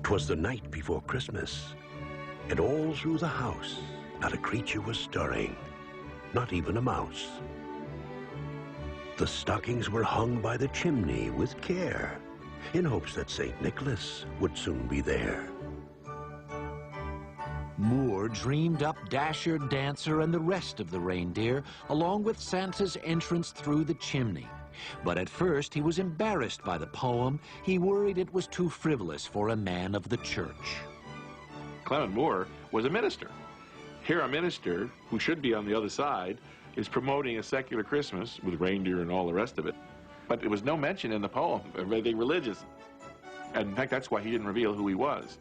'Twas the night before Christmas, and all through the house not a creature was stirring, not even a mouse. The stockings were hung by the chimney with care, in hopes that St. Nicholas would soon be there. Moore dreamed up Dasher, Dancer, and the rest of the reindeer, along with Santa's entrance through the chimney. But at first he was embarrassed by the poem. He worried it was too frivolous for a man of the church. Clement Moore was a minister. Here a minister, who should be on the other side, is promoting a secular Christmas with reindeer and all the rest of it. But there was no mention in the poem of anything religious. And in fact, that's why he didn't reveal who he was.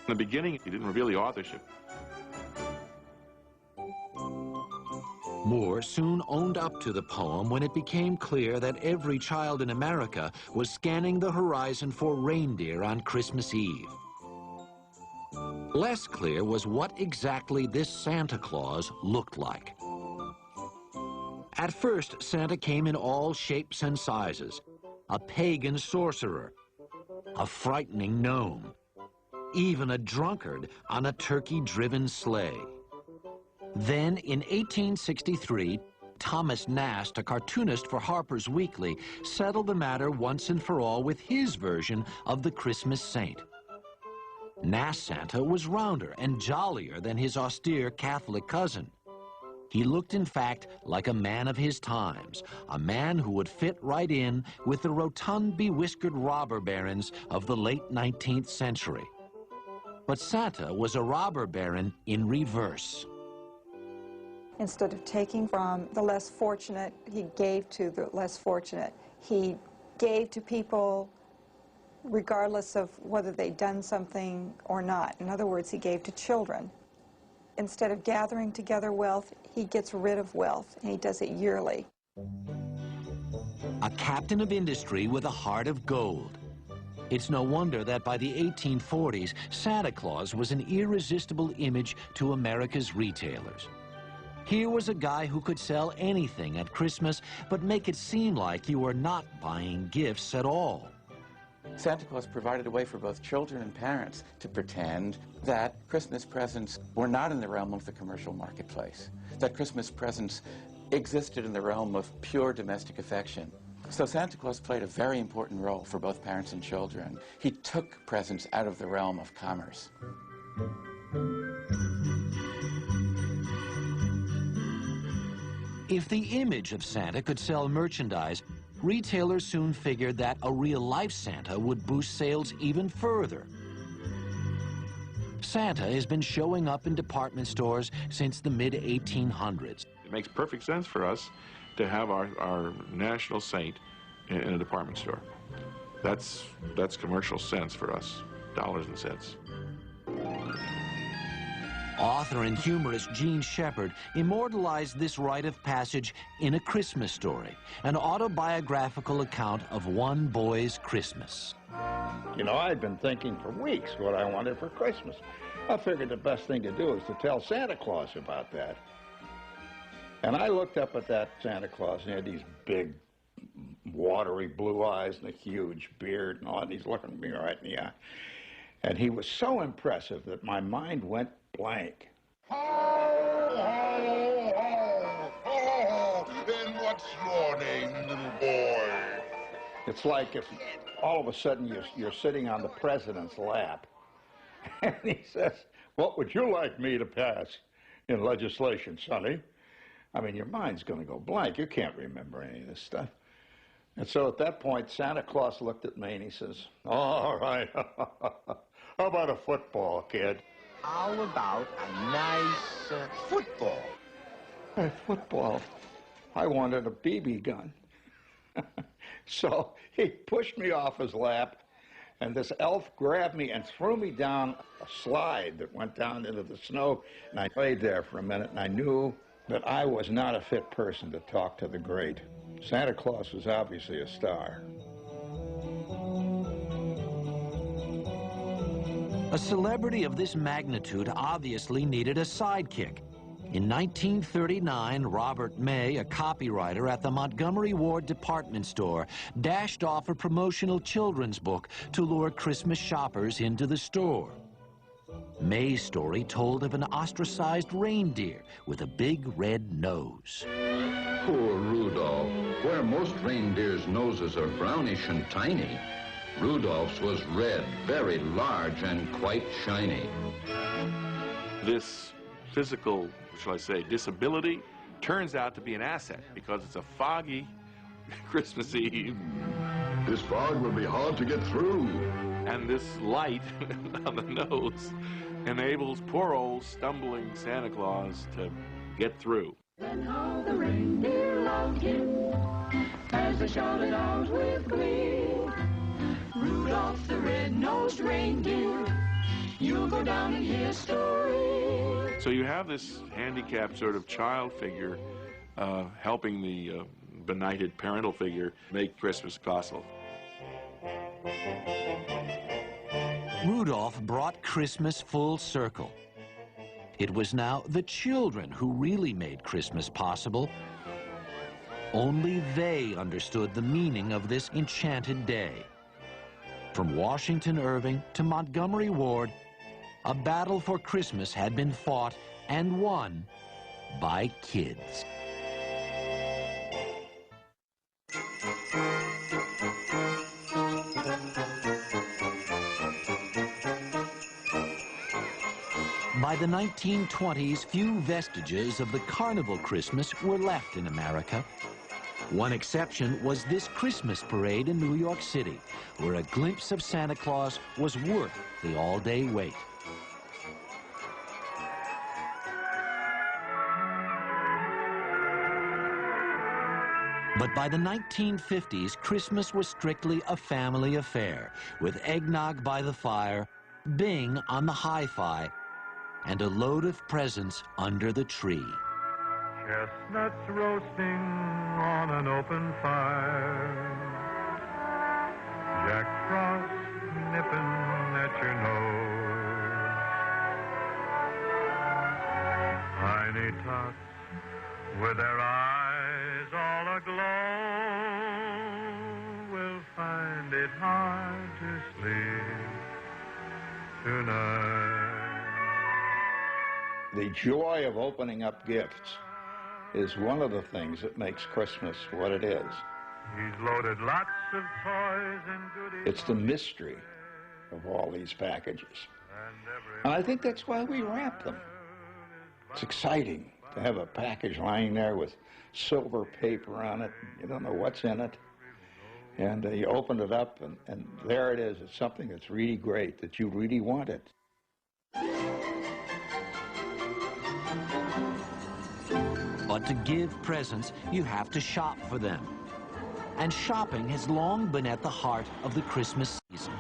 In the beginning, he didn't reveal the authorship. Moore soon owned up to the poem when it became clear that every child in America was scanning the horizon for reindeer on Christmas Eve. Less clear was what exactly this Santa Claus looked like. At first, Santa came in all shapes and sizes: a pagan sorcerer, a frightening gnome, even a drunkard on a turkey-driven sleigh. Then, in 1863, Thomas Nast, a cartoonist for Harper's Weekly, settled the matter once and for all with his version of the Christmas Saint. Nast's Santa was rounder and jollier than his austere Catholic cousin. He looked, in fact, like a man of his times, a man who would fit right in with the rotund, bewhiskered robber barons of the late 19th century. But Santa was a robber baron in reverse. Instead of taking from the less fortunate, he gave to the less fortunate. He gave to people regardless of whether they'd done something or not. In other words, he gave to children. Instead of gathering together wealth, he gets rid of wealth, and he does it yearly. A captain of industry with a heart of gold. It's no wonder that by the 1840s, Santa Claus was an irresistible image to America's retailers. Here was a guy who could sell anything at Christmas, but make it seem like you were not buying gifts at all. Santa Claus provided a way for both children and parents to pretend that Christmas presents were not in the realm of the commercial marketplace, that Christmas presents existed in the realm of pure domestic affection. So Santa Claus played a very important role for both parents and children. He took presents out of the realm of commerce. If the image of Santa could sell merchandise, retailers soon figured that a real-life Santa would boost sales even further. Santa has been showing up in department stores since the mid-1800s. It makes perfect sense for us to have our national saint in a department store. That's commercial sense for us, dollars and cents. Author and humorist Gene Shepard immortalized this rite of passage in A Christmas Story, an autobiographical account of one boy's Christmas. You know, I'd been thinking for weeks what I wanted for Christmas. I figured the best thing to do is to tell Santa Claus about that. And I looked up at that Santa Claus, and he had these big, watery blue eyes and a huge beard and all, and he's looking me right in the eye. And he was so impressive that my mind went blank. Ho, ho, ho, ho. And what's your name, little boy? It's like if all of a sudden you're sitting on the president's lap, and he says, "What would you like me to pass in legislation, Sonny?" I mean, your mind's going to go blank. You can't remember any of this stuff. And so at that point, Santa Claus looked at me and he says, "All right, how about a football, kid?" How about a nice football? Hey, football? I wanted a BB gun. So he pushed me off his lap, and this elf grabbed me and threw me down a slide that went down into the snow. And I laid there for a minute, and I knew that I was not a fit person to talk to the great. Santa Claus was obviously a star. A celebrity of this magnitude obviously needed a sidekick. In 1939, Robert May, a copywriter at the Montgomery Ward department store, dashed off a promotional children's book to lure Christmas shoppers into the store. May's story told of an ostracized reindeer with a big red nose. Poor Rudolph. Where most reindeers' noses are brownish and tiny, Rudolph's was red, very large, and quite shiny. This physical, shall I say, disability turns out to be an asset because it's a foggy Christmas Eve. This fog will be hard to get through. And this light on the nose enables poor old stumbling Santa Claus to get through. And how the reindeer loved him as they shouted out with glee. Rudolph the red-nosed reindeer, you'll go down in history. So you have this handicapped sort of child figure helping the benighted parental figure make Christmas possible. Rudolph brought Christmas full circle. It was now the children who really made Christmas possible. Only they understood the meaning of this enchanted day. From Washington Irving to Montgomery Ward, a battle for Christmas had been fought and won by kids. By the 1920s, few vestiges of the carnival Christmas were left in America. One exception was this Christmas parade in New York City, where a glimpse of Santa Claus was worth the all-day wait. But by the 1950s, Christmas was strictly a family affair, with eggnog by the fire, Bing on the hi-fi, and a load of presents under the tree. Chestnuts roasting on an open fire, Jack Frost nipping at your nose, tiny tots with their eyes all aglow will find it hard to sleep tonight. The joy of opening up gifts is one of the things that makes Christmas what it is. He's loaded lots of toys and goodies. It's the mystery of all these packages. And I think that's why we wrap them. It's exciting to have a package lying there with silver paper on it. You don't know what's in it. And you open it up, and there it is. It's something that's really great, that you really wanted. But to give presents, you have to shop for them. And shopping has long been at the heart of the Christmas season.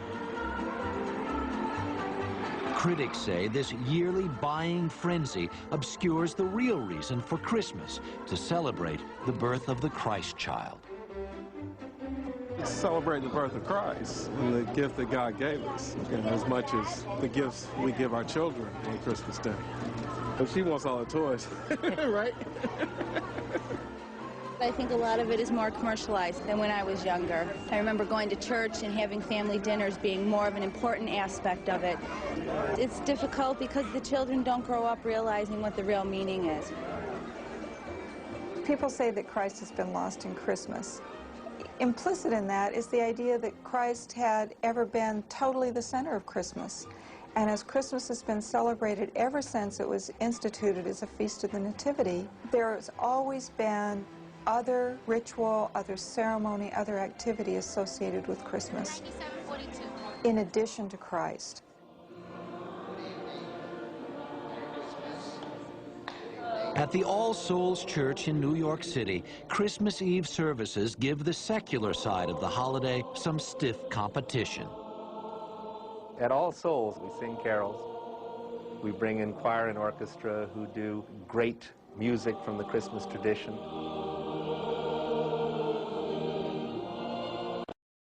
Critics say this yearly buying frenzy obscures the real reason for Christmas, to celebrate the birth of the Christ child. Celebrate the birth of Christ and the gift that God gave us, as much as the gifts we give our children on Christmas Day. But she wants all the toys, right? I think a lot of it is more commercialized than when I was younger. I remember going to church and having family dinners being more of an important aspect of it. It's difficult because the children don't grow up realizing what the real meaning is. People say that Christ has been lost in Christmas. Implicit in that is the idea that Christ had ever been totally the center of Christmas. And as Christmas has been celebrated ever since it was instituted as a feast of the Nativity, there has always been other ritual, other ceremony, other activity associated with Christmas, in addition to Christ. At the All Souls Church in New York City, Christmas Eve services give the secular side of the holiday some stiff competition. At All Souls, we sing carols. We bring in choir and orchestra who do great music from the Christmas tradition.